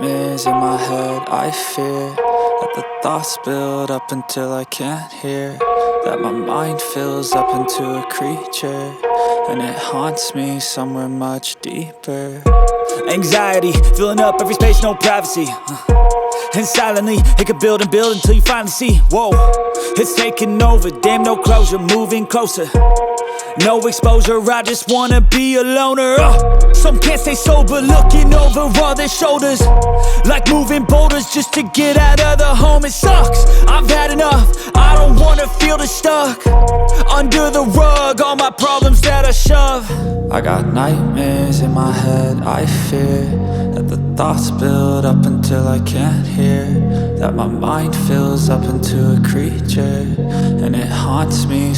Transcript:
nightmares in my head. I fear that the thoughts build up until I can't hear, that my mind fills up into a creature, and it haunts me somewhere much deeper. Anxiety, filling up every space, no privacy. And silently, it could build and build until you finally see, whoa, it's taking over, damn, no closure, moving closer. No exposure, I just wanna be a loner. Some can't stay sober, looking over all their shoulders, like moving boulders just to get out of the home. It sucks, I've had enough, I don't wanna feel the stuck under the rug, all my problems that I shove. I got nightmares in my head. I fear that the thoughts build up until I can't hear, that my mind fills up into a creature, and it haunts me